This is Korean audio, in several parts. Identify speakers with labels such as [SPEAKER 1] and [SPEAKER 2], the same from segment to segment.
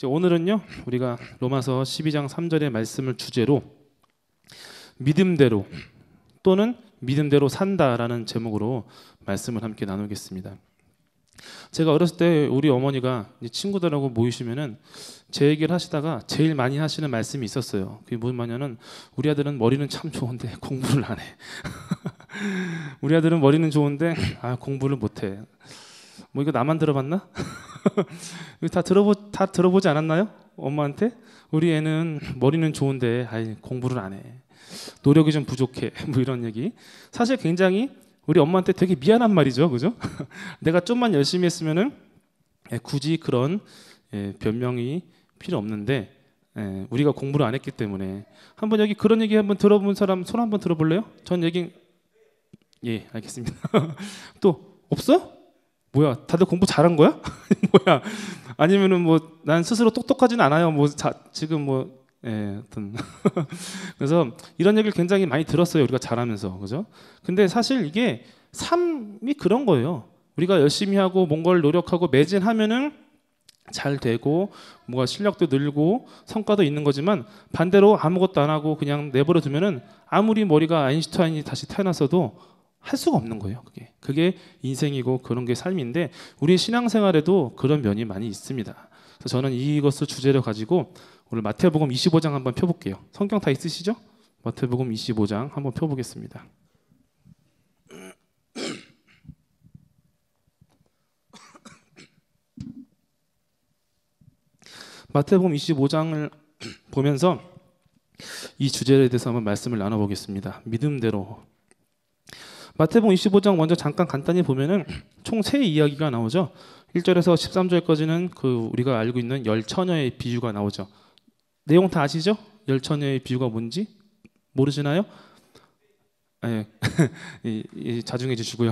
[SPEAKER 1] 오늘은요 우리가 로마서 12장 3절의 말씀을 주제로 믿음대로 또는 믿음대로 산다라는 제목으로 말씀을 함께 나누겠습니다. 제가 어렸을 때 우리 어머니가 친구들하고 모이시면은 제 얘기를 하시다가 제일 많이 하시는 말씀이 있었어요. 그게 무슨 말이냐면 우리 아들은 머리는 참 좋은데 공부를 안 해. 우리 아들은 머리는 좋은데 공부를 못 해. 뭐 이거 나만 들어봤나? 다 들어보지 않았나요? 엄마한테 우리 애는 머리는 좋은데 공부를 안 해. 노력이 좀 부족해. 뭐 이런 얘기. 사실 굉장히 우리 엄마한테 되게 미안한 말이죠, 그죠? 내가 좀만 열심히 했으면은 굳이 그런 변명이 필요 없는데 우리가 공부를 안 했기 때문에 한번 여기 그런 얘기 한번 들어본 사람 손 한번 들어볼래요? 전 얘기 알겠습니다. 또 없어? 뭐야, 다들 공부 잘한 거야? 뭐야? 아니면은 뭐 난 스스로 똑똑하진 않아요. 하여튼 그래서 이런 얘기를 굉장히 많이 들었어요. 우리가 자라면서, 그죠? 근데 사실 이게 삶이 그런 거예요. 우리가 열심히 하고 뭔가를 노력하고 매진하면은 잘 되고 뭐가 실력도 늘고 성과도 있는 거지만 반대로 아무것도 안 하고 그냥 내버려 두면은 아무리 머리가 아인슈타인이 다시 태어났어도 할 수가 없는 거예요. 그게 인생이고 그런 게 삶인데 우리 신앙생활에도 그런 면이 많이 있습니다. 그래서 저는 이것을 주제로 가지고 오늘 마태복음 25장 한번 펴볼게요. 성경 다 있으시죠? 마태복음 25장 한번 펴보겠습니다. 마태복음 25장을 보면서 이 주제에 대해서 한번 말씀을 나눠보겠습니다. 믿음대로. 마태복음 25장 먼저 잠깐 간단히 보면은 총 세 이야기가 나오죠. 1절에서 13절까지는 우리가 알고 있는 열 처녀의 비유가 나오죠. 내용 다 아시죠? 열 처녀의 비유가 뭔지 모르시나요? 자중해 주시고요.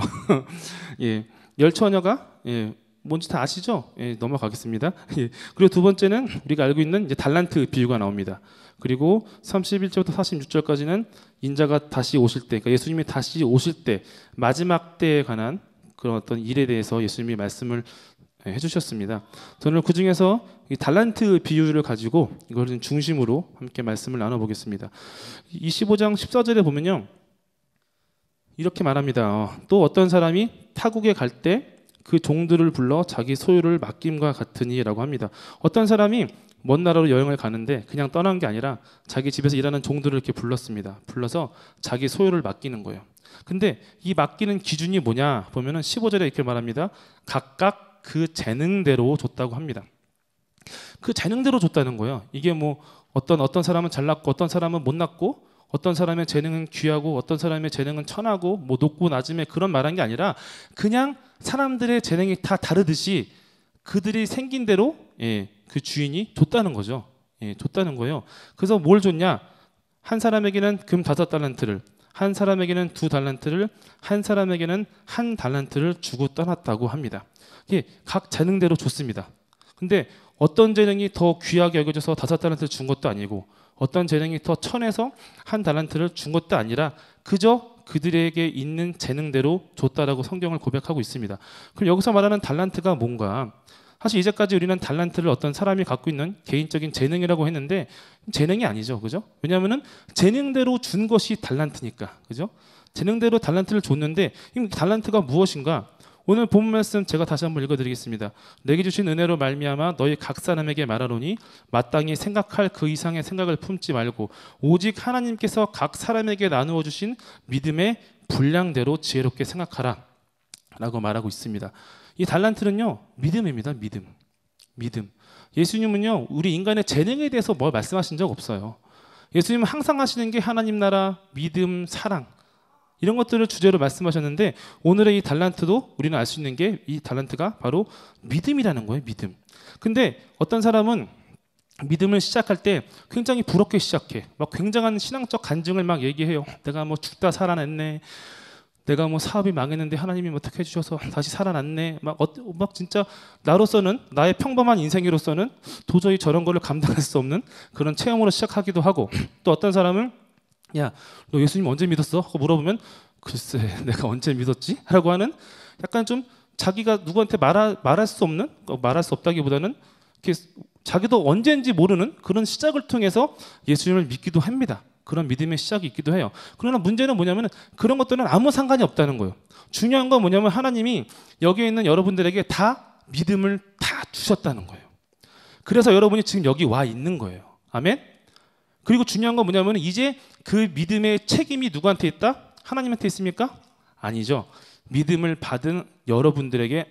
[SPEAKER 1] 열 처녀가 뭔지 다 아시죠? 넘어가겠습니다. 그리고 두 번째는 우리가 알고 있는 달란트 비유가 나옵니다. 그리고 31절부터 46절까지는 인자가 다시 오실 때, 그러니까 예수님이 다시 오실 때 마지막 때에 관한 그런 어떤 일에 대해서 예수님이 말씀을 해주셨습니다. 저는 그 중에서 이 달란트 비유를 가지고 이걸 중심으로 함께 말씀을 나눠보겠습니다. 25장 14절에 보면요, 이렇게 말합니다. 또 어떤 사람이 타국에 갈 때 그 종들을 불러 자기 소유를 맡김과 같으니라고 합니다. 어떤 사람이 먼 나라로 여행을 가는데 그냥 떠난 게 아니라 자기 집에서 일하는 종들을 이렇게 불렀습니다. 불러서 자기 소유를 맡기는 거예요. 근데 이 맡기는 기준이 뭐냐 보면은 15절에 이렇게 말합니다. 각각 그 재능대로 줬다고 합니다. 그 재능대로 줬다는 거예요. 이게 뭐 어떤 사람은 잘났고 어떤 사람은 못났고 어떤 사람의 재능은 귀하고 어떤 사람의 재능은 천하고 뭐 높고 낮음에 그런 말한 게 아니라 그냥 사람들의 재능이 다 다르듯이 그들이 생긴 대로 그 주인이 줬다는 거죠. 줬다는 거예요. 그래서 뭘 줬냐? 한 사람에게는 금 5달란트를, 한 사람에게는 2달란트를, 한 사람에게는 1달란트를 주고 떠났다고 합니다. 각 재능대로 줬습니다. 근데 어떤 재능이 더 귀하게 여겨져서 5달란트를 준 것도 아니고 어떤 재능이 더 천해서 1달란트를 준 것도 아니라 그저 그들에게 있는 재능대로 줬다라고 성경을 고백하고 있습니다. 그럼 여기서 말하는 달란트가 뭔가? 사실 이제까지 우리는 달란트를 어떤 사람이 갖고 있는 개인적인 재능이라고 했는데 재능이 아니죠, 그죠? 왜냐하면은 재능대로 준 것이 달란트니까, 그죠? 재능대로 달란트를 줬는데 이 달란트가 무엇인가? 오늘 본 말씀 제가 다시 한번 읽어드리겠습니다. 내게 주신 은혜로 말미암아 너희 각 사람에게 말하노니 마땅히 생각할 그 이상의 생각을 품지 말고 오직 하나님께서 각 사람에게 나누어 주신 믿음의 분량대로 지혜롭게 생각하라 라고 말하고 있습니다. 이 달란트는요, 믿음입니다. 믿음. 예수님은요, 우리 인간의 재능에 대해서 뭘 말씀하신 적 없어요. 예수님은 항상 하시는 게 하나님 나라, 믿음, 사랑 이런 것들을 주제로 말씀하셨는데 오늘의 이 달란트도 우리는 알 수 있는 게 이 달란트가 바로 믿음이라는 거예요. 믿음. 근데 어떤 사람은 믿음을 시작할 때 굉장히 부럽게 시작해. 막 굉장한 신앙적 간증을 막 얘기해요. 내가 뭐 죽다 살아났네. 내가 뭐 사업이 망했는데 하나님이 어떻게 해주셔서 다시 살아났네. 막 진짜 나로서는 나의 평범한 인생으로서는 도저히 저런 거를 감당할 수 없는 그런 체험으로 시작하기도 하고 또 어떤 사람은 야, 너 예수님 언제 믿었어? 하고 물어보면 글쎄 내가 언제 믿었지? 라고 하는 약간 좀 자기가 누구한테 말할 수 없는 말할 수 없다기보다는 이렇게 자기도 언제인지 모르는 그런 시작을 통해서 예수님을 믿기도 합니다. 그런 믿음의 시작이 있기도 해요. 그러나 문제는 뭐냐면 그런 것들은 아무 상관이 없다는 거예요. 중요한 건 뭐냐면 하나님이 여기에 있는 여러분들에게 다 믿음을 다 주셨다는 거예요. 그래서 여러분이 지금 여기 와 있는 거예요. 아멘? 그리고 중요한 건 뭐냐면 이제 그 믿음의 책임이 누구한테 있다? 하나님한테 있습니까? 아니죠. 믿음을 받은 여러분들에게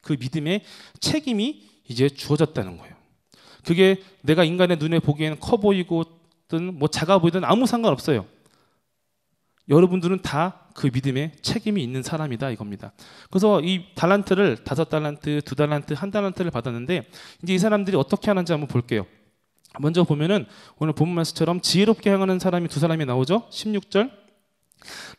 [SPEAKER 1] 그 믿음의 책임이 이제 주어졌다는 거예요. 그게 내가 인간의 눈에 보기에는 커 보이고든 뭐 작아 보이든 아무 상관없어요. 여러분들은 다 그 믿음에 책임이 있는 사람이다 이겁니다. 그래서 이 달란트를 5달란트, 2달란트, 1달란트를 받았는데 이제 이 사람들이 어떻게 하는지 한번 볼게요. 먼저 보면은 오늘 본문 말씀처럼 지혜롭게 행하는 사람이 2사람이 나오죠. 16절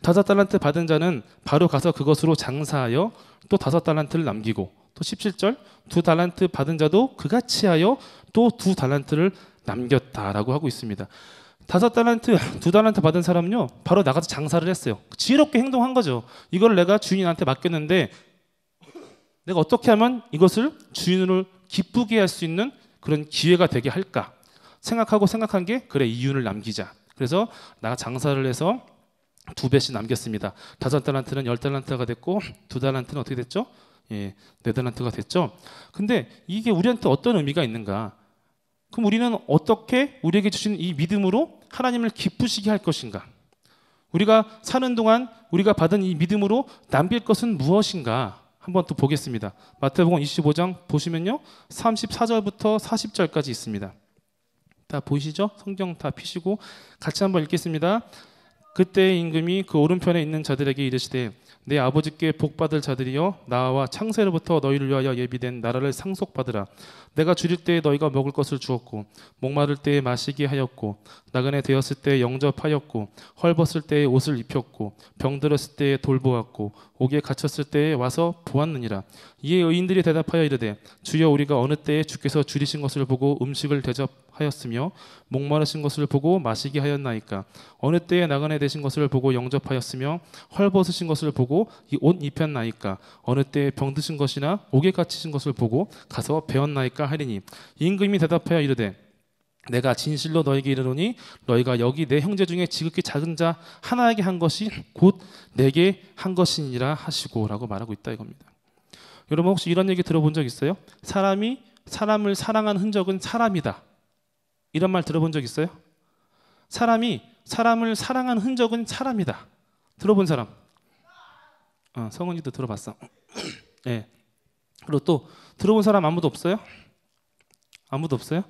[SPEAKER 1] 5달란트 받은 자는 바로 가서 그것으로 장사하여 또 5달란트를 남기고 또 17절 2달란트 받은 자도 그같이 하여 또 2달란트를 남겼다라고 하고 있습니다. 5달란트, 2달란트 받은 사람은요 바로 나가서 장사를 했어요. 지혜롭게 행동한 거죠. 이걸 내가 주인한테 맡겼는데 내가 어떻게 하면 이것을 주인을 기쁘게 할 수 있는 그런 기회가 되게 할까 생각한 게 그래 이윤을 남기자. 그래서 나가 장사를 해서 2배씩 남겼습니다. 5달란트는 10달란트가 됐고 2달란트는 어떻게 됐죠? 4달란트가 됐죠. 근데 이게 우리한테 어떤 의미가 있는가? 그럼 우리는 어떻게 우리에게 주신 이 믿음으로 하나님을 기쁘시게 할 것인가? 우리가 사는 동안 우리가 받은 이 믿음으로 남길 것은 무엇인가? 한번 또 보겠습니다. 마태복음 25장 보시면요. 34절부터 40절까지 있습니다. 다 보이시죠? 성경 다 피시고 같이 한번 읽겠습니다. 그때의 임금이 그 오른편에 있는 자들에게 이르시되 내 아버지께 복받을 자들이여 나와 창세로부터 너희를 위하여 예비된 나라를 상속받으라. 내가 줄일 때에 너희가 먹을 것을 주었고 목마를 때에 마시게 하였고 나그네 되었을 때에 영접하였고 헐벗을 때에 옷을 입혔고 병들었을 때에 돌보았고 옥에 갇혔을 때에 와서 보았느니라. 이에 의인들이 대답하여 이르되 주여 우리가 어느 때에 주께서 줄이신 것을 보고 음식을 대접하였으며 목마르신 것을 보고 마시게 하였나이까. 어느 때에 나그네 되신 것을 보고 영접하였으며 헐벗으신 것을 보고 이 옷 입혔나이까. 어느 때에 병드신 것이나 옥에 갇히신 것을 보고 가서 배웠나이까 하리니 임금이 대답하여 이르되 내가 진실로 너에게 이르노니 너희가 여기 내 형제 중에 지극히 작은 자 하나에게 한 것이 곧 내게 한 것이니라 하시고 라고 말하고 있다 이겁니다. 여러분 혹시 이런 얘기 들어본 적 있어요? 사람이 사람을 사랑한 흔적은 사람이다. 이런 말 들어본 적 있어요? 사람이 사람을 사랑한 흔적은 사람이다. 들어본 사람? 성은이도 들어봤어. 네. 그리고 또 들어본 사람 아무도 없어요? 아무도 없어요?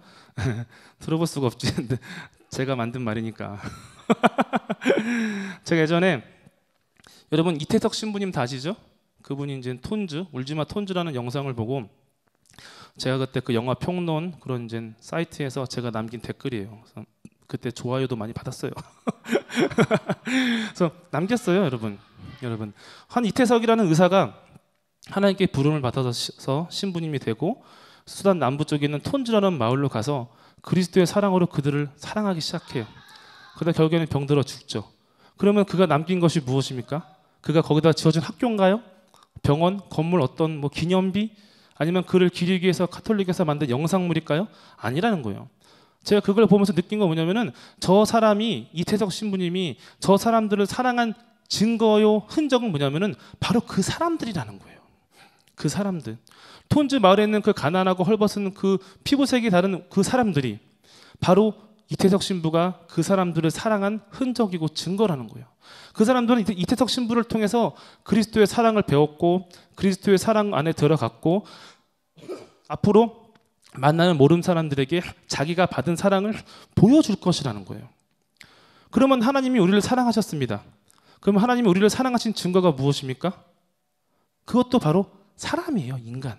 [SPEAKER 1] 들어볼 수가 없지. 근데 제가 만든 말이니까. 제가 예전에 여러분 이태석 신부님 다 아시죠? 그분이 이제 톤즈, 울지마 톤즈라는 영상을 보고 제가 그때 그 영화 평론 그런 이제 사이트에서 제가 남긴 댓글이에요. 그래서 그때 좋아요도 많이 받았어요. 그래서 남겼어요, 여러분. 한 이태석이라는 의사가 하나님께 부름을 받아서 신부님이 되고 수단 남부 쪽에 있는 톤즈라는 마을로 가서 그리스도의 사랑으로 그들을 사랑하기 시작해요. 그러다 결국에는 병들어 죽죠. 그러면 그가 남긴 것이 무엇입니까? 그가 거기다 지어준 학교인가요? 병원, 건물, 어떤 뭐 기념비? 아니면 그를 기리기 위해서 카톨릭에서 만든 영상물일까요? 아니라는 거예요. 제가 그걸 보면서 느낀 건 뭐냐면은 저 사람이 이태석 신부님이 저 사람들을 사랑한 증거요 흔적은 뭐냐면은 바로 그 사람들이라는 거예요. 그 사람들. 톤즈 마을에 있는 그 가난하고 헐벗은 그 피부색이 다른 그 사람들이 바로 이태석 신부가 그 사람들을 사랑한 흔적이고 증거라는 거예요. 그 사람들은 이태석 신부를 통해서 그리스도의 사랑을 배웠고 그리스도의 사랑 안에 들어갔고 앞으로 만나는 모르는 사람들에게 자기가 받은 사랑을 보여줄 것이라는 거예요. 그러면 하나님이 우리를 사랑하셨습니다. 그럼 하나님이 우리를 사랑하신 증거가 무엇입니까? 그것도 바로 사람이에요, 인간.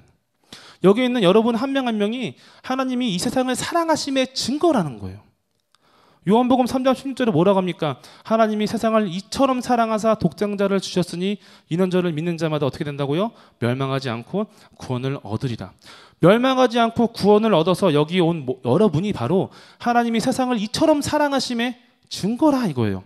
[SPEAKER 1] 여기 있는 여러분 한 명 한 명이 하나님이 이 세상을 사랑하심의 증거라는 거예요. 요한복음 3장 16절에 뭐라고 합니까? 하나님이 세상을 이처럼 사랑하사 독생자를 주셨으니 이는 저를 믿는 자마다 어떻게 된다고요? 멸망하지 않고 구원을 얻으리라. 멸망하지 않고 구원을 얻어서 여기 온 여러분이 바로 하나님이 세상을 이처럼 사랑하심의 증거라 이거예요.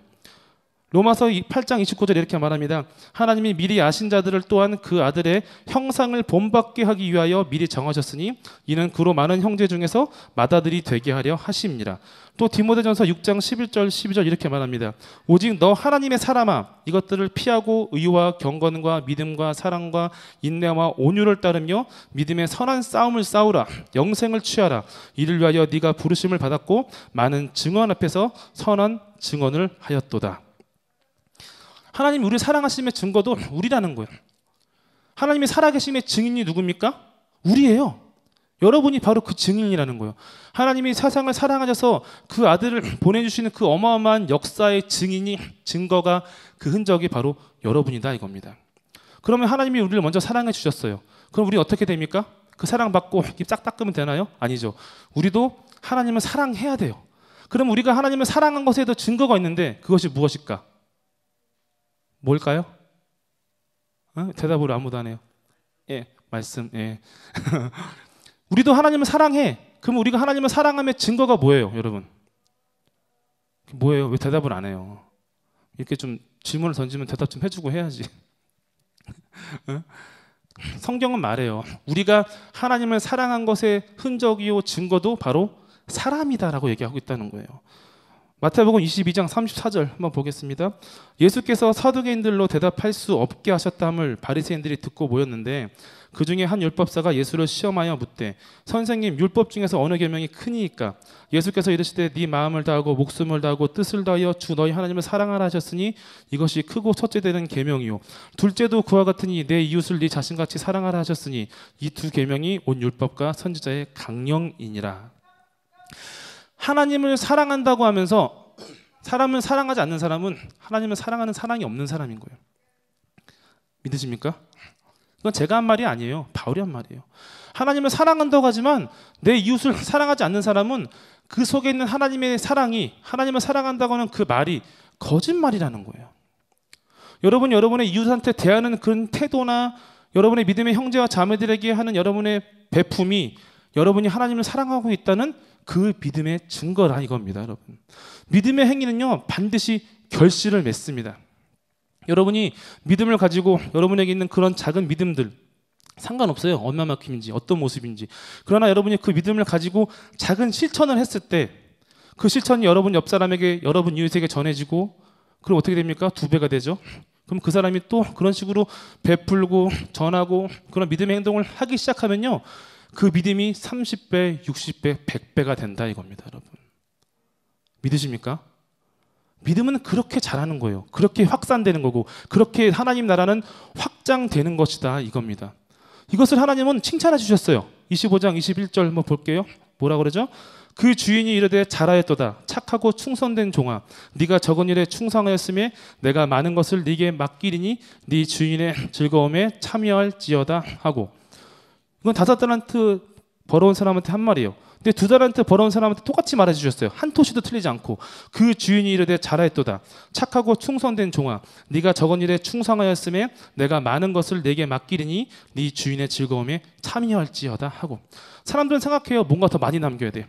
[SPEAKER 1] 로마서 8장 29절에 이렇게 말합니다. 하나님이 미리 아신 자들을 또한 그 아들의 형상을 본받게 하기 위하여 미리 정하셨으니 이는 그로 많은 형제 중에서 맏아들이 되게 하려 하심이니라. 또 디모데전서 6장 11절 12절 이렇게 말합니다. 오직 너 하나님의 사람아 이것들을 피하고 의와 경건과 믿음과 사랑과 인내와 온유를 따르며 믿음의 선한 싸움을 싸우라. 영생을 취하라. 이를 위하여 네가 부르심을 받았고 많은 증언 앞에서 선한 증언을 하였도다. 하나님이 우리를 사랑하심의 증거도 우리라는 거예요. 하나님이 살아계심의 증인이 누굽니까? 우리예요. 여러분이 바로 그 증인이라는 거예요. 하나님이 세상을 사랑하셔서 그 아들을 보내주시는 그 어마어마한 역사의 증인이, 증거가, 그 흔적이 바로 여러분이다 이겁니다. 그러면 하나님이 우리를 먼저 사랑해 주셨어요. 그럼 우리 어떻게 됩니까? 그 사랑받고 입 싹 닦으면 되나요? 아니죠. 우리도 하나님을 사랑해야 돼요. 그럼 우리가 하나님을 사랑한 것에도 증거가 있는데 그것이 무엇일까? 뭘까요? 대답을 아무도 안 해요. 예, 말씀. 예. 우리도 하나님을 사랑해. 그럼 우리가 하나님을 사랑함의 증거가 뭐예요, 여러분? 뭐예요? 왜 대답을 안 해요? 이렇게 좀 질문을 던지면 대답 좀 해주고 해야지. 성경은 말해요. 우리가 하나님을 사랑한 것의 흔적이요 증거도 바로 사람이다라고 얘기하고 있다는 거예요. 마태복음 22장 34절 한번 보겠습니다. 예수께서 서두개인들로 대답할 수 없게 하셨다함을 바리새인들이 듣고 모였는데 그 중에 한 율법사가 예수를 시험하여 묻되 선생님 율법 중에서 어느 계명이 크니이까? 예수께서 이르시되 네 마음을 다하고 목숨을 다하고 뜻을 다하여 주 너희 하나님을 사랑하라 하셨으니 이것이 크고 첫째 되는 계명이요 둘째도 그와 같으니 내 이웃을 네 자신같이 사랑하라 하셨으니 이 두 계명이 온 율법과 선지자의 강령이니라. 하나님을 사랑한다고 하면서 사람을 사랑하지 않는 사람은 하나님을 사랑하는 사랑이 없는 사람인 거예요. 믿으십니까? 이건 제가 한 말이 아니에요. 바울이 한 말이에요. 하나님을 사랑한다고 하지만 내 이웃을 사랑하지 않는 사람은 그 속에 있는 하나님의 사랑이, 하나님을 사랑한다고 하는 그 말이 거짓말이라는 거예요. 여러분이 여러분의 이웃한테 대하는 그런 태도나 여러분의 믿음의 형제와 자매들에게 하는 여러분의 베품이 여러분이 하나님을 사랑하고 있다는 그 믿음의 증거라 이겁니다, 여러분. 믿음의 행위는요, 반드시 결실을 맺습니다. 여러분이 믿음을 가지고 여러분에게 있는 그런 작은 믿음들 상관없어요. 얼마만큼인지 어떤 모습인지. 그러나 여러분이 그 믿음을 가지고 작은 실천을 했을 때 그 실천이 여러분 옆 사람에게, 여러분 이웃에게 전해지고 그럼 어떻게 됩니까? 2배가 되죠. 그럼 그 사람이 또 그런 식으로 베풀고 전하고 그런 믿음의 행동을 하기 시작하면요, 그 믿음이 30배, 60배, 100배가 된다 이겁니다, 여러분. 믿으십니까? 믿음은 그렇게 자라는 거예요. 그렇게 확산되는 거고 그렇게 하나님 나라는 확장되는 것이다 이겁니다. 이것을 하나님은 칭찬해 주셨어요. 25장 21절 한번 볼게요. 뭐라 그러죠? 그 주인이 이르되 잘하였도다. 착하고 충성된 종아, 네가 적은 일에 충성하였으며 내가 많은 것을 네게 맡기리니 네 주인의 즐거움에 참여할지어다 하고. 이건 5달란트 벌어온 사람한테 한 말이에요. 근데 2달란트 벌어온 사람한테 똑같이 말해 주셨어요. 한 토시도 틀리지 않고. 그 주인이 이르되 잘하였도다. 착하고 충성된 종아, 네가 적은 일에 충성하였으며 내가 많은 것을 네게 맡기리니 네 주인의 즐거움에 참여할지어다 하고. 사람들은 생각해요. 뭔가 더 많이 남겨야 돼.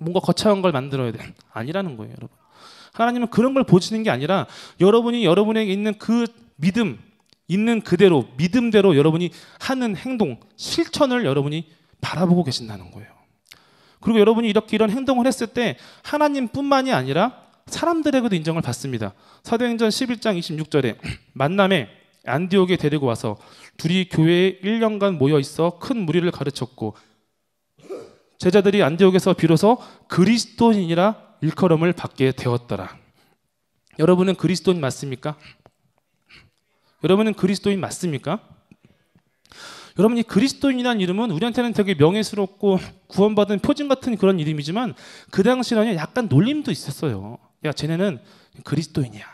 [SPEAKER 1] 뭔가 거창한 걸 만들어야 돼. 아니라는 거예요, 여러분. 하나님은 그런 걸 보시는 게 아니라 여러분이 여러분에게 있는 그 믿음, 있는 그대로 믿음대로 여러분이 하는 행동, 실천을 여러분이 바라보고 계신다는 거예요. 그리고 여러분이 이렇게 이런 행동을 했을 때 하나님뿐만이 아니라 사람들에게도 인정을 받습니다. 사도행전 11장 26절에 만남에 안디옥에 데리고 와서 둘이 교회에 1년간 모여 있어 큰 무리를 가르쳤고 제자들이 안디옥에서 비로소 그리스도인이라 일컬음을 받게 되었더라. 여러분은 그리스도인 맞습니까? 여러분은 그리스도인 맞습니까? 여러분이 그리스도인이라는 이름은 우리한테는 되게 명예스럽고 구원받은 표징 같은 그런 이름이지만 그 당시에는 약간 놀림도 있었어요. 야, 쟤네는 그리스도인이야.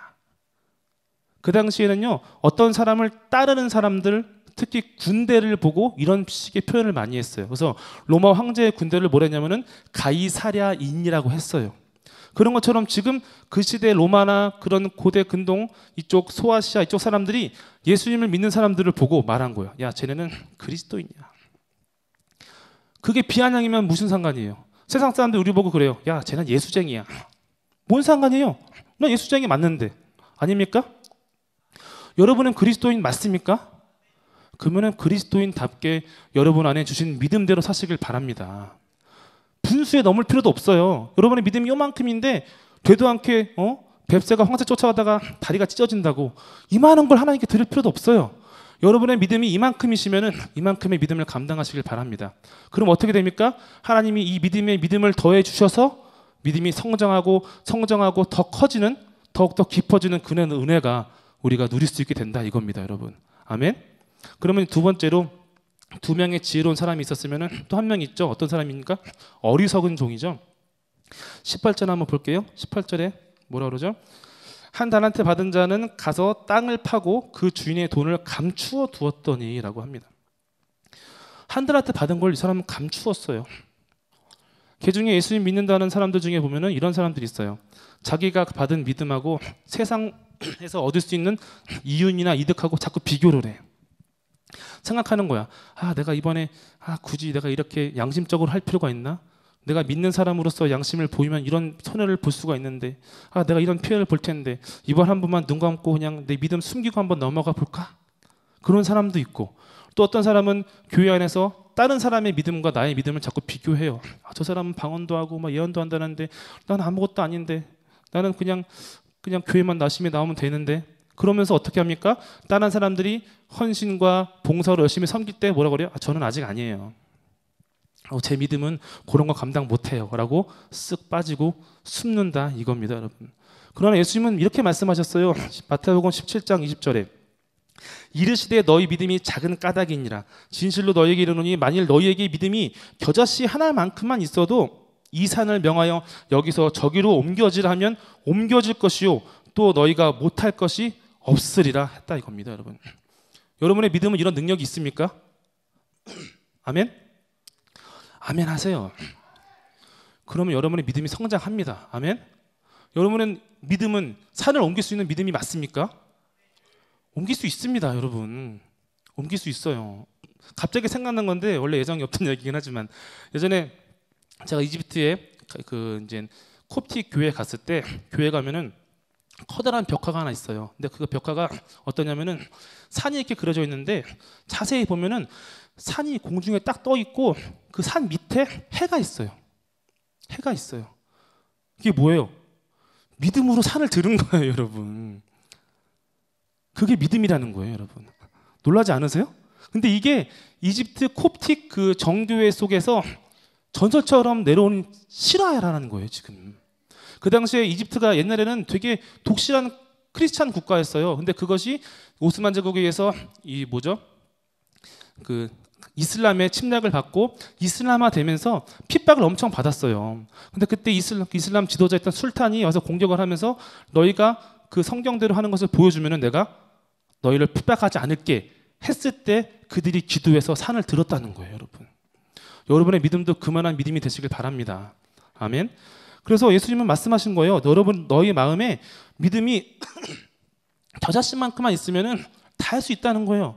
[SPEAKER 1] 그 당시에는요, 어떤 사람을 따르는 사람들, 특히 군대를 보고 이런 식의 표현을 많이 했어요. 그래서 로마 황제의 군대를 뭐라 했냐면은 가이사랴인이라고 했어요. 그런 것처럼 지금 그 시대 로마나 그런 고대 근동 이쪽 소아시아 이쪽 사람들이 예수님을 믿는 사람들을 보고 말한 거예요. 야, 쟤네는 그리스도인이야. 그게 비아냥이면 무슨 상관이에요? 세상 사람들 우리 보고 그래요. 야, 쟤는 예수쟁이야. 뭔 상관이에요? 나 예수쟁이 맞는데. 아닙니까? 여러분은 그리스도인 맞습니까? 그러면 그리스도인답게 여러분 안에 주신 믿음대로 사시길 바랍니다. 분수에 넘을 필요도 없어요. 여러분의 믿음이 요만큼인데 되도 않게 뱁새가 황새 쫓아가다가 다리가 찢어진다고 이만한 걸 하나님께 드릴 필요도 없어요. 여러분의 믿음이 이만큼이시면은 이만큼의 믿음을 감당하시길 바랍니다. 그럼 어떻게 됩니까? 하나님이 이 믿음을 더해 주셔서 믿음이 성장하고 더 커지는, 더욱더 깊어지는 그 은혜가 우리가 누릴 수 있게 된다 이겁니다, 여러분. 아멘. 그러면 두 번째로 두 명의 지혜로운 사람이 있었으면 또 한 명 있죠. 어떤 사람입니까? 어리석은 종이죠. 18절 한번 볼게요. 18절에 뭐라 그러죠? 한 달란트 받은 자는 가서 땅을 파고 그 주인의 돈을 감추어 두었더니 라고 합니다. 한 달란트 받은 걸 이 사람은 감추었어요. 개중에 예수님 믿는다는 사람들 중에 보면은 이런 사람들이 있어요. 자기가 받은 믿음하고 세상에서 얻을 수 있는 이윤이나 이득하고 자꾸 비교를 해. 생각하는 거야. 내가 이번에 굳이 내가 이렇게 양심적으로 할 필요가 있나? 내가 믿는 사람으로서 양심을 보이면 이런 손해를 볼 수가 있는데 내가 이런 피해를 볼 텐데 이번 한 번만 눈 감고 그냥 내 믿음 숨기고 한번 넘어가 볼까? 그런 사람도 있고, 또 어떤 사람은 교회 안에서 다른 사람의 믿음과 나의 믿음을 자꾸 비교해요. 저 사람은 방언도 하고 막 예언도 한다는데 나는 아무것도 아닌데, 나는 그냥 교회만 나심에 나오면 되는데. 그러면서 어떻게 합니까? 다른 사람들이 헌신과 봉사로 열심히 섬길 때 뭐라 그래요? 저는 아직 아니에요. 제 믿음은 그런 거 감당 못해요 라고 쓱 빠지고 숨는다 이겁니다, 여러분. 그러나 예수님은 이렇게 말씀하셨어요. 마태복음 17장 20절에 이르시되 너희 믿음이 작은 까닭이니라. 진실로 너희에게 이르노니 만일 너희에게 믿음이 겨자씨 하나만큼만 있어도 이 산을 명하여 여기서 저기로 옮겨지라 하면 옮겨질 것이요 또 너희가 못할 것이 없으리라 했다 이겁니다, 여러분. 여러분의 믿음은 이런 능력이 있습니까? 아멘? 아멘 하세요. 그러면 여러분의 믿음이 성장합니다. 아멘? 여러분의 믿음은 산을 옮길 수 있는 믿음이 맞습니까? 옮길 수 있습니다, 여러분. 옮길 수 있어요. 갑자기 생각난 건데 원래 예정이 없던 얘기긴 하지만, 예전에 제가 이집트에 이제 콥틱 교회에 갔을 때, 교회 가면은 커다란 벽화가 하나 있어요. 근데 그 벽화가 어떠냐면은 산이 이렇게 그려져 있는데 자세히 보면은 산이 공중에 딱 떠 있고 그 산 밑에 해가 있어요. 해가 있어요. 이게 뭐예요? 믿음으로 산을 들은 거예요, 여러분. 그게 믿음이라는 거예요, 여러분. 놀라지 않으세요? 근데 이게 이집트 콥틱 그 정교회 속에서 전설처럼 내려오는 실화라는 거예요, 지금. 그 당시에 이집트가 옛날에는 되게 독실한 크리스찬 국가였어요. 근데 그것이 오스만 제국에 의해서 그 이슬람의 침략을 받고 이슬람화 되면서 핍박을 엄청 받았어요. 근데 그때 이슬람 지도자였던 술탄이 와서 공격을 하면서 너희가 그 성경대로 하는 것을 보여주면은 내가 너희를 핍박하지 않을게 했을 때 그들이 기도해서 산을 들었다는 거예요, 여러분. 여러분의 믿음도 그만한 믿음이 되시길 바랍니다. 아멘. 그래서 예수님은 말씀하신 거예요. 여러분, 너희 마음에 믿음이 겨자씨만큼만 있으면은 다 할 수 있다는 거예요.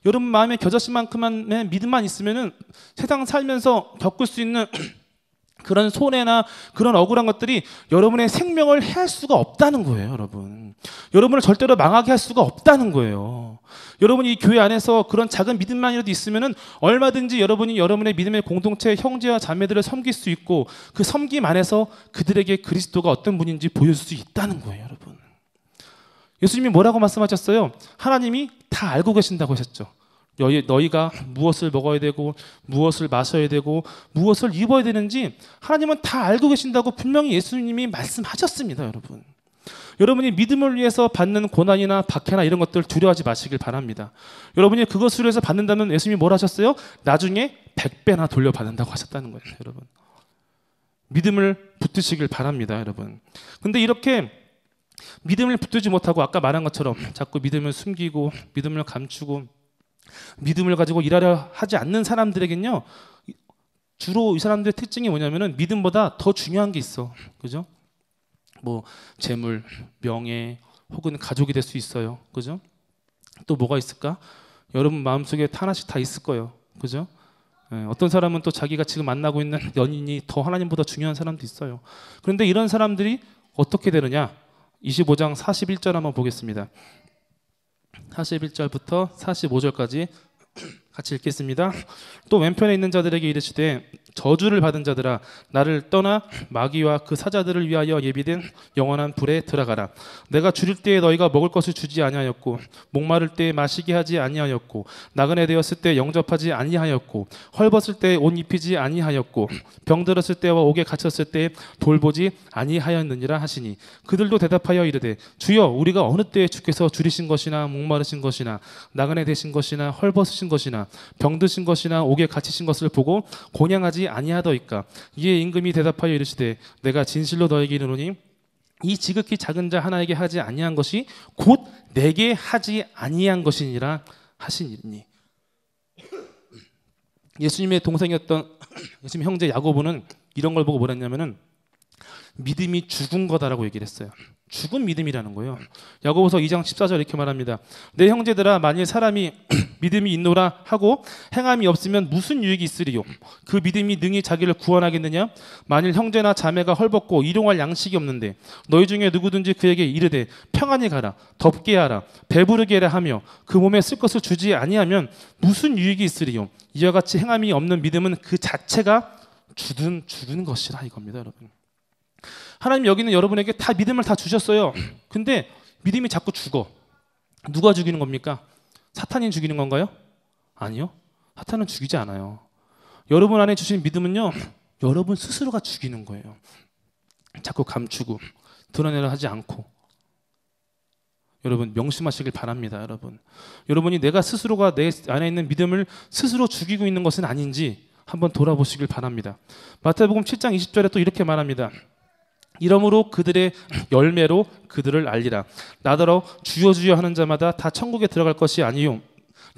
[SPEAKER 1] 여러분 마음에 겨자씨만큼만의 믿음만 있으면은 세상 살면서 겪을 수 있는 그런 손해나 그런 억울한 것들이 여러분의 생명을 해할 수가 없다는 거예요, 여러분. 여러분을 절대로 망하게 할 수가 없다는 거예요. 여러분이 이 교회 안에서 그런 작은 믿음만이라도 있으면은 얼마든지 여러분이 여러분의 믿음의 공동체 형제와 자매들을 섬길 수 있고 그 섬김 안에서 그들에게 그리스도가 어떤 분인지 보여줄 수 있다는 거예요, 여러분. 예수님이 뭐라고 말씀하셨어요? 하나님이 다 알고 계신다고 하셨죠. 너희가 무엇을 먹어야 되고 무엇을 마셔야 되고 무엇을 입어야 되는지 하나님은 다 알고 계신다고 분명히 예수님이 말씀하셨습니다, 여러분. 여러분이 믿음을 위해서 받는 고난이나 박해나 이런 것들 두려워하지 마시길 바랍니다. 여러분이 그것을 위해서 받는다면 예수님이 뭘 하셨어요? 나중에 100배나 돌려받는다고 하셨다는 거예요, 여러분. 믿음을 붙드시길 바랍니다, 여러분. 근데 이렇게 믿음을 붙들지 못하고 아까 말한 것처럼 자꾸 믿음을 숨기고 믿음을 감추고 믿음을 가지고 일하려 하지 않는 사람들에겐요, 주로 이 사람들의 특징이 뭐냐면은 믿음보다 더 중요한 게 있어. 그죠? 재물, 명예, 혹은 가족이 될 수 있어요. 그죠? 또 뭐가 있을까? 여러분 마음속에 하나씩 다 있을 거예요. 그죠? 어떤 사람은 또 자기가 지금 만나고 있는 연인이 더 하나님보다 중요한 사람도 있어요. 그런데 이런 사람들이 어떻게 되느냐? 25장 41절 한번 보겠습니다. 41절부터 45절까지 같이 읽겠습니다. 또 왼편에 있는 자들에게 이르시되 저주를 받은 자들아 나를 떠나 마귀와 그 사자들을 위하여 예비된 영원한 불에 들어가라. 내가 줄일 때에 너희가 먹을 것을 주지 아니하였고 목마를 때에 마시게 하지 아니하였고 나그네 되었을 때 영접하지 아니하였고 헐벗을 때에 옷 입히지 아니하였고 병들었을 때와 옥에 갇혔을 때에 돌보지 아니하였느니라 하시니 그들도 대답하여 이르되 주여 우리가 어느 때에 주께서 줄이신 것이나 목마르신 것이나 나그네 되신 것이나 헐벗으신 것이나 병드신 것이나 옥에 갇히신 것을 보고 곤양하지 아니하더이까. 이에 임금이 대답하여 이르시되 내가 진실로 너에게 이르노니 이 지극히 작은 자 하나에게 하지 아니한 것이 곧 내게 하지 아니한 것이니라 하시니. 예수님의 동생이었던 예수님 형제 야고보는 이런 걸 보고 뭐라 했냐면은 믿음이 죽은 거다라고 얘기를 했어요. 죽은 믿음이라는 거예요. 야고보서 2장 14절 이렇게 말합니다. 내 형제들아 만일 사람이 믿음이 있노라 하고 행함이 없으면 무슨 유익이 있으리요? 그 믿음이 능히 자기를 구원하겠느냐? 만일 형제나 자매가 헐벗고 일용할 양식이 없는데 너희 중에 누구든지 그에게 이르되 평안히 가라 덥게 하라 배부르게 하라 하며 그 몸에 쓸 것을 주지 아니하면 무슨 유익이 있으리요? 이와 같이 행함이 없는 믿음은 그 자체가 죽은 것이라 이겁니다, 여러분. 하나님 여기는 여러분에게 다 믿음을 다 주셨어요. 근데 믿음이 자꾸 죽어. 누가 죽이는 겁니까? 사탄이 죽이는 건가요? 아니요. 사탄은 죽이지 않아요. 여러분 안에 주신 믿음은요, 여러분 스스로가 죽이는 거예요. 자꾸 감추고 드러내려 하지 않고. 여러분 명심하시길 바랍니다. 여러분이 내가 스스로가 내 안에 있는 믿음을 스스로 죽이고 있는 것은 아닌지 한번 돌아보시길 바랍니다. 마태복음 7장 20절에 또 이렇게 말합니다. 이러므로 그들의 열매로 그들을 알리라. 나더러 주여 주여 하는 자마다 다 천국에 들어갈 것이 아니요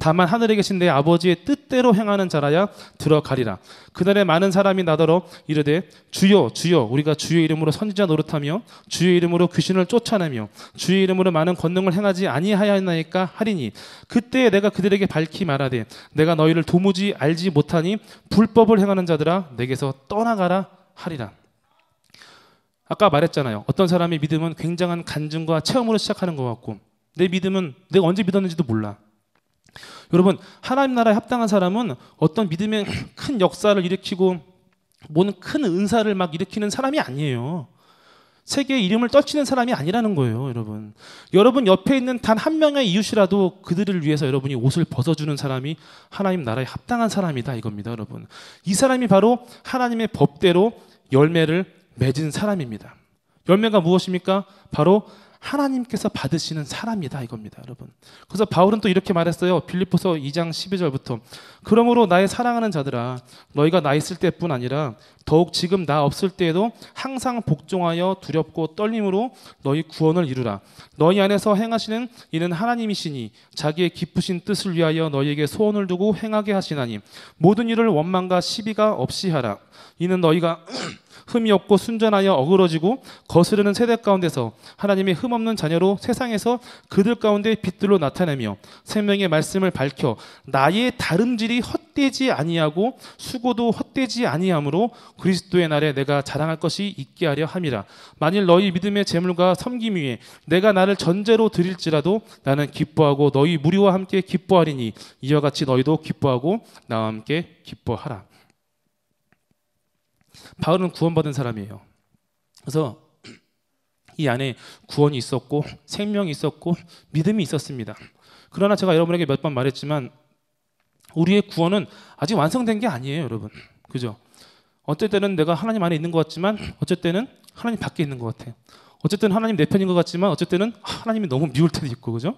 [SPEAKER 1] 다만 하늘에 계신 내 아버지의 뜻대로 행하는 자라야 들어가리라. 그날에 많은 사람이 나더러 이르되 주여 주여 우리가 주의 이름으로 선지자 노릇하며 주의 이름으로 귀신을 쫓아내며 주의 이름으로 많은 권능을 행하지 아니하였나이까 하리니 그때 내가 그들에게 밝히 말하되 내가 너희를 도무지 알지 못하니 불법을 행하는 자들아 내게서 떠나가라 하리라. 아까 말했잖아요. 어떤 사람의 믿음은 굉장한 간증과 체험으로 시작하는 것 같고 내 믿음은 내가 언제 믿었는지도 몰라. 여러분 하나님 나라에 합당한 사람은 어떤 믿음의 큰 역사를 일으키고 뭐는 큰 은사를 막 일으키는 사람이 아니에요. 세계의 이름을 떨치는 사람이 아니라는 거예요. 여러분 옆에 있는 단 한 명의 이웃이라도 그들을 위해서 여러분이 옷을 벗어주는 사람이 하나님 나라에 합당한 사람이다 이겁니다. 여러분 이 사람이 바로 하나님의 법대로 열매를 맺은 사람입니다. 열매가 무엇입니까? 바로 하나님께서 받으시는 사람이다 이겁니다, 여러분. 그래서 바울은 또 이렇게 말했어요. 빌립보서 2장 12절부터 그러므로 나의 사랑하는 자들아 너희가 나 있을 때뿐 아니라 더욱 지금 나 없을 때에도 항상 복종하여 두렵고 떨림으로 너희 구원을 이루라. 너희 안에서 행하시는 이는 하나님이시니 자기의 기쁘신 뜻을 위하여 너희에게 소원을 두고 행하게 하시나니 모든 일을 원망과 시비가 없이 하라. 이는 너희가 흠이 없고 순전하여 어그러지고 거스르는 세대 가운데서 하나님의 흠없는 자녀로 세상에서 그들 가운데 빛들로 나타내며 생명의 말씀을 밝혀 나의 다름질이 헛되지 아니하고 수고도 헛되지 아니하므로 그리스도의 날에 내가 자랑할 것이 있게 하려 함이라. 만일 너희 믿음의 재물과 섬김 위에 내가 나를 전제로 드릴지라도 나는 기뻐하고 너희 무리와 함께 기뻐하리니 이와 같이 너희도 기뻐하고 나와 함께 기뻐하라. 바울은 구원받은 사람이에요. 그래서 이 안에 구원이 있었고 생명이 있었고 믿음이 있었습니다. 그러나 제가 여러분에게 몇 번 말했지만 우리의 구원은 아직 완성된 게 아니에요, 여러분. 그죠? 어쩔 때는 내가 하나님 안에 있는 것 같지만 어쩔 때는 하나님 밖에 있는 것 같아요. 어쩔 때는 하나님 내 편인 것 같지만 어쩔 때는 하나님이 너무 미울 때도 있고, 그죠?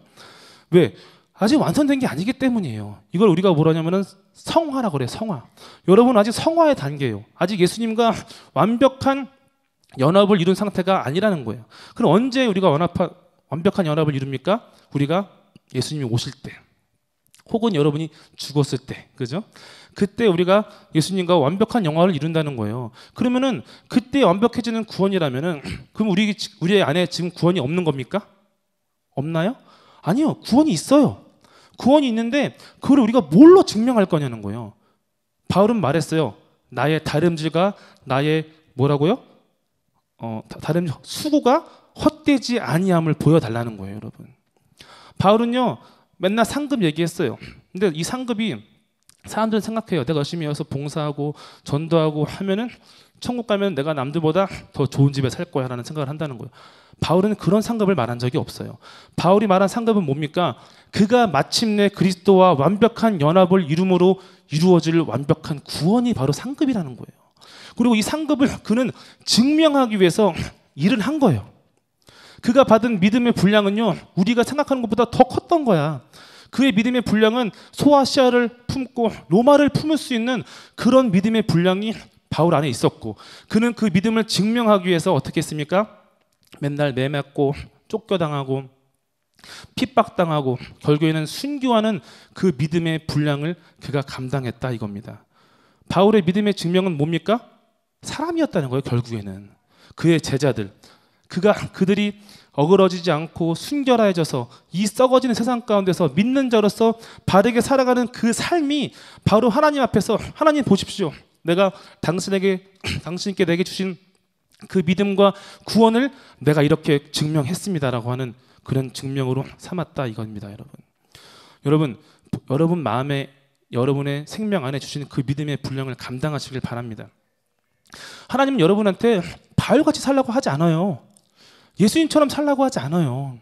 [SPEAKER 1] 왜? 아직 완성된 게 아니기 때문이에요. 이걸 우리가 뭐라냐면은 성화라고 그래요. 성화. 여러분 아직 성화의 단계예요. 아직 예수님과 완벽한 연합을 이룬 상태가 아니라는 거예요. 그럼 언제 우리가 완벽한 연합을 이룹니까? 우리가 예수님이 오실 때, 혹은 여러분이 죽었을 때, 그죠? 그때 우리가 예수님과 완벽한 영화를 이룬다는 거예요. 그러면은 그때 완벽해지는 구원이라면은 그럼 우리 안에 지금 구원이 없는 겁니까? 없나요? 아니요, 구원이 있어요. 구원이 있는데 그걸 우리가 뭘로 증명할 거냐는 거예요. 바울은 말했어요. 나의 다름질과 나의 뭐라고요? 다름질, 수고가 헛되지 아니함을 보여달라는 거예요, 여러분. 바울은요 맨날 상급 얘기했어요. 근데 이 상급이 사람들은 생각해요. 내가 열심히 해서 봉사하고 전도하고 하면은 천국 가면 내가 남들보다 더 좋은 집에 살 거야 라는 생각을 한다는 거예요. 바울은 그런 상급을 말한 적이 없어요. 바울이 말한 상급은 뭡니까? 그가 마침내 그리스도와 완벽한 연합을 이룸으로 이루어질 완벽한 구원이 바로 상급이라는 거예요. 그리고 이 상급을 그는 증명하기 위해서 일을 한 거예요. 그가 받은 믿음의 분량은요 우리가 생각하는 것보다 더 컸던 거야. 그의 믿음의 분량은 소아시아를 품고 로마를 품을 수 있는 그런 믿음의 분량이 바울 안에 있었고, 그는 그 믿음을 증명하기 위해서 어떻게 했습니까? 맨날 매맞고 쫓겨당하고 핍박당하고 결국에는 순교하는 그 믿음의 분량을 그가 감당했다 이겁니다. 바울의 믿음의 증명은 뭡니까? 사람이었다는 거예요. 결국에는 그의 제자들, 그들이 어그러지지 않고 순결해져서 이 썩어지는 세상 가운데서 믿는 자로서 바르게 살아가는 그 삶이 바로 하나님 앞에서, 하나님 보십시오, 내가 당신께 내게 주신 그 믿음과 구원을 내가 이렇게 증명했습니다라고 하는 그런 증명으로 삼았다 이겁니다. 여러분 마음에, 여러분의 생명 안에 주신 그 믿음의 분량을 감당하시길 바랍니다. 하나님은 여러분한테 바울같이 살라고 하지 않아요. 예수님처럼 살라고 하지 않아요.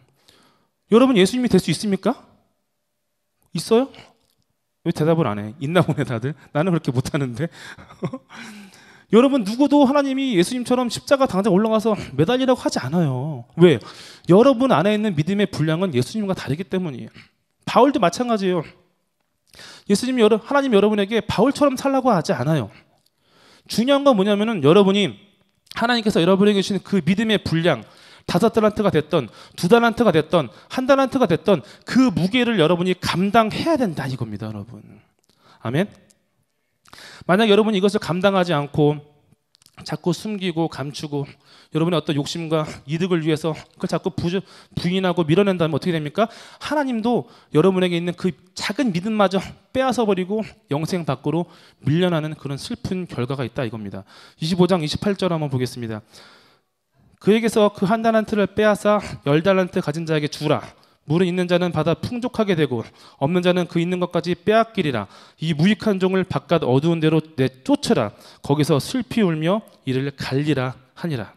[SPEAKER 1] 여러분 예수님이 될 수 있습니까? 있어요? 왜 대답을 안 해? 있나 보네 다들. 나는 그렇게 못하는데. 여러분 누구도 하나님이 예수님처럼 십자가 당장 올라가서 매달리라고 하지 않아요. 왜? 여러분 안에 있는 믿음의 분량은 예수님과 다르기 때문이에요. 바울도 마찬가지예요. 하나님 여러분에게 바울처럼 살라고 하지 않아요. 중요한 건 뭐냐면은 여러분이 하나님께서 여러분에게 주신 그 믿음의 분량, 5달란트가 됐던 2달란트가 됐던 1달란트가 됐던 그 무게를 여러분이 감당해야 된다 이겁니다, 여러분. 아멘. 만약 여러분이 이것을 감당하지 않고 자꾸 숨기고 감추고 여러분의 어떤 욕심과 이득을 위해서 그걸 자꾸 부인하고 밀어낸다면 어떻게 됩니까? 하나님도 여러분에게 있는 그 작은 믿음마저 빼앗아 버리고 영생 밖으로 밀려나는 그런 슬픈 결과가 있다 이겁니다. 25장 28절 한번 보겠습니다. 그에게서 그 1달란트를 빼앗아 10달란트 가진 자에게 주라. 물은 있는 자는 받아 풍족하게 되고 없는 자는 그 있는 것까지 빼앗기리라. 이 무익한 종을 바깥 어두운 데로 내쫓으라. 거기서 슬피 울며 이를 갈리라 하니라.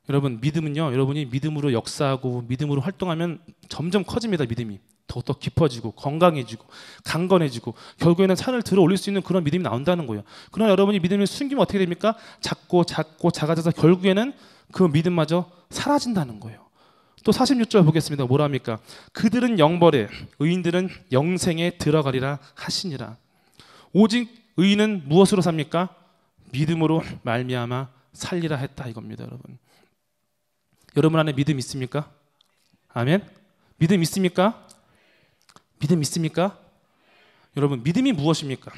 [SPEAKER 1] 여러분 믿음은요, 여러분이 믿음으로 역사하고 믿음으로 활동하면 점점 커집니다. 믿음이 더욱더 깊어지고 건강해지고 강건해지고 결국에는 산을 들어 올릴 수 있는 그런 믿음이 나온다는 거예요. 그러나 여러분이 믿음을 숨기면 어떻게 됩니까? 작고 작아져서 결국에는 그 믿음마저 사라진다는 거예요. 또 46절 보겠습니다. 뭐라 합니까? 그들은 영벌에 의인들은 영생에 들어가리라 하시니라. 오직 의인은 무엇으로 삽니까? 믿음으로 말미암아 살리라 했다 이겁니다. 여러분 안에 믿음 있습니까? 아멘. 믿음 있습니까? 믿음 있습니까? 여러분 믿음이 무엇입니까?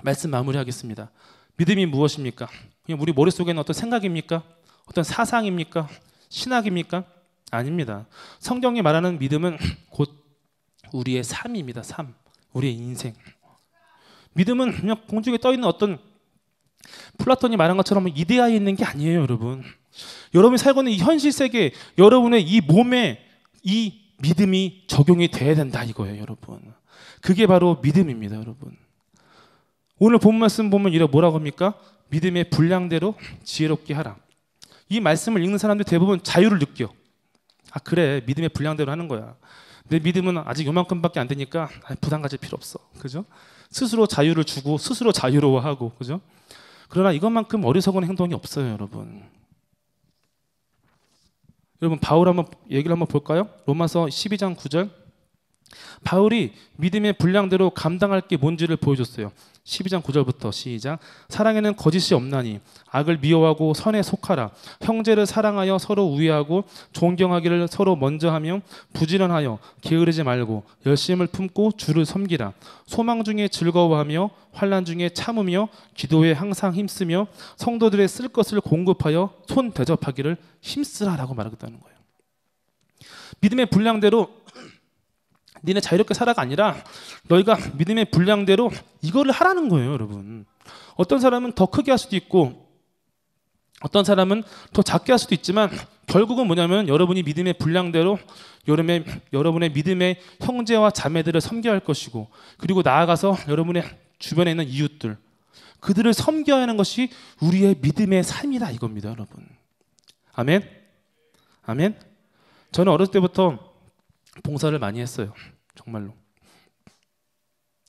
[SPEAKER 1] 말씀 마무리하겠습니다. 믿음이 무엇입니까? 그냥 우리 머릿속에는 어떤 생각입니까? 어떤 사상입니까? 신학입니까? 아닙니다. 성경이 말하는 믿음은 곧 우리의 삶입니다. 삶, 우리의 인생. 믿음은 그냥 공중에 떠있는 어떤 플라톤이 말한 것처럼 이데아에 있는 게 아니에요. 여러분이 살고 있는 이 현실 세계, 여러분의 이 몸에 이 믿음이 적용이 돼야 된다 이거예요. 여러분 그게 바로 믿음입니다. 여러분 오늘 본 말씀 보면 이래 뭐라고 합니까? 믿음의 분량대로 지혜롭게 하라. 이 말씀을 읽는 사람들 대부분 자유를 느껴. 아 그래 믿음의 분량대로 하는 거야. 내 믿음은 아직 요만큼밖에 안 되니까 부담 가질 필요 없어. 그죠? 스스로 자유를 주고 스스로 자유로워하고. 그죠? 그러나 이것만큼 어리석은 행동이 없어요. 여러분 바울 얘기를 한번 볼까요? 로마서 12장 9절. 바울이 믿음의 분량대로 감당할 게 뭔지를 보여줬어요. 12장 9절부터 시작. 사랑에는 거짓이 없나니 악을 미워하고 선에 속하라. 형제를 사랑하여 서로 우애하고 존경하기를 서로 먼저 하며 부지런하여 게으르지 말고 열심을 품고 주를 섬기라. 소망 중에 즐거워하며 환난 중에 참으며 기도에 항상 힘쓰며 성도들의 쓸 것을 공급하여 손 대접하기를 힘쓰라라고 말하겠다는 거예요. 믿음의 분량대로 니네 자유롭게 살아가 아니라 너희가 믿음의 분량대로 이거를 하라는 거예요. 여러분 어떤 사람은 더 크게 할 수도 있고 어떤 사람은 더 작게 할 수도 있지만 결국은 뭐냐면 여러분이 믿음의 분량대로 여러분의 믿음의 형제와 자매들을 섬겨야 할 것이고, 그리고 나아가서 여러분의 주변에 있는 이웃들, 그들을 섬겨야 하는 것이 우리의 믿음의 삶이다 이겁니다, 여러분. 아멘? 아멘? 저는 어렸을 때부터 봉사를 많이 했어요. 정말로.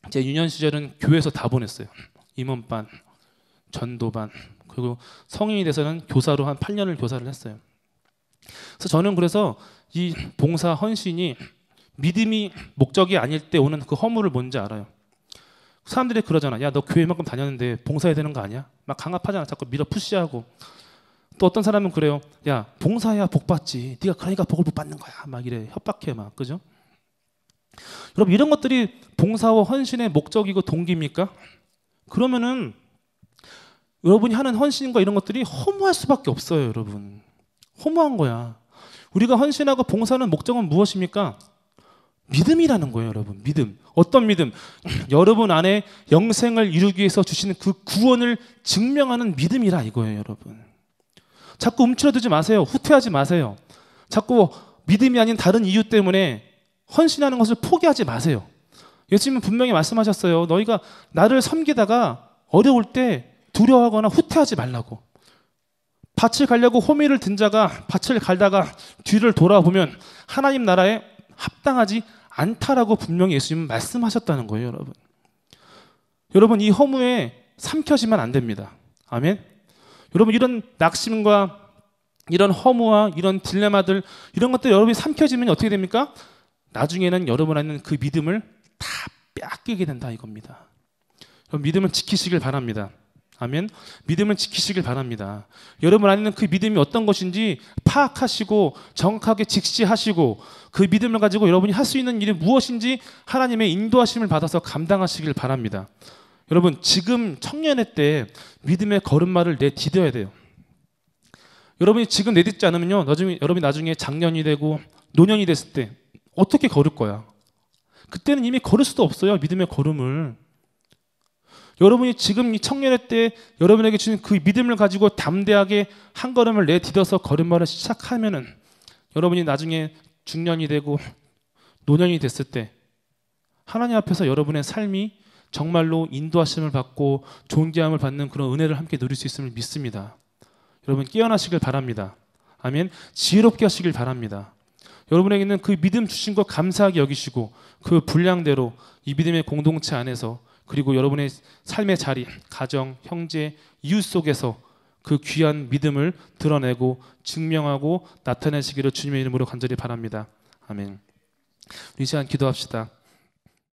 [SPEAKER 1] 제 유년 시절은 교회에서 다 보냈어요. 임원반, 전도반, 그리고 성인이 돼서는 교사로 한 8년을 교사를 했어요. 그래서 저는 그래서 이 봉사 헌신이 믿음이 목적이 아닐 때 오는 그 허물을 뭔지 알아요. 사람들이 그러잖아. 야, 너 교회만큼 다녔는데 봉사해야 되는 거 아니야? 막 강압하잖아. 자꾸 밀어 푸시하고. 또 어떤 사람은 그래요. 야, 봉사해야 복 받지. 네가 그러니까 복을 못 받는 거야. 막 이래. 협박해 막. 그죠? 여러분, 이런 것들이 봉사와 헌신의 목적이고 동기입니까? 그러면은 여러분이 하는 헌신과 이런 것들이 허무할 수밖에 없어요, 여러분. 허무한 거야. 우리가 헌신하고 봉사하는 목적은 무엇입니까? 믿음이라는 거예요, 여러분. 믿음. 어떤 믿음? 여러분 안에 영생을 이루기 위해서 주시는 그 구원을 증명하는 믿음이라 이거예요, 여러분. 자꾸 움츠러들지 마세요. 후퇴하지 마세요. 자꾸 믿음이 아닌 다른 이유 때문에 헌신하는 것을 포기하지 마세요. 예수님은 분명히 말씀하셨어요. 너희가 나를 섬기다가 어려울 때 두려워하거나 후퇴하지 말라고. 밭을 가려고 호미를 든 자가 밭을 갈다가 뒤를 돌아보면 하나님 나라에 합당하지 않다라고 분명히 예수님은 말씀하셨다는 거예요, 여러분. 여러분, 이 허무에 삼켜지면 안 됩니다. 아멘. 여러분, 이런 낙심과 이런 허무와 이런 딜레마들, 이런 것들 여러분이 삼켜지면 어떻게 됩니까? 나중에는 여러분 안에 있는 그 믿음을 다 빼앗기게 된다 이겁니다. 여러분, 믿음을 지키시길 바랍니다. 아멘. 믿음을 지키시길 바랍니다. 여러분 안에 있는 그 믿음이 어떤 것인지 파악하시고 정확하게 직시하시고 그 믿음을 가지고 여러분이 할 수 있는 일이 무엇인지 하나님의 인도하심을 받아서 감당하시길 바랍니다. 여러분, 지금 청년의 때 믿음의 걸음마를 내디뎌야 돼요. 여러분이 지금 내딛지 않으면요, 여러분이 나중에 장년이 되고 노년이 됐을 때 어떻게 걸을 거야? 그때는 이미 걸을 수도 없어요, 믿음의 걸음을. 여러분이 지금 이 청년의 때 여러분에게 주신 그 믿음을 가지고 담대하게 한 걸음을 내디뎌서 걸음마를 시작하면은 여러분이 나중에 중년이 되고 노년이 됐을 때 하나님 앞에서 여러분의 삶이 정말로 인도하심을 받고 존귀함을 받는 그런 은혜를 함께 누릴 수 있음을 믿습니다. 여러분, 깨어나시길 바랍니다. 아멘. 지혜롭게 하시길 바랍니다. 여러분에게 있는 그 믿음 주신 것 감사하게 여기시고 그 분량대로 이 믿음의 공동체 안에서, 그리고 여러분의 삶의 자리, 가정, 형제, 이웃 속에서 그 귀한 믿음을 드러내고 증명하고 나타내시기를 주님의 이름으로 간절히 바랍니다. 아멘. 우리 시간 기도합시다.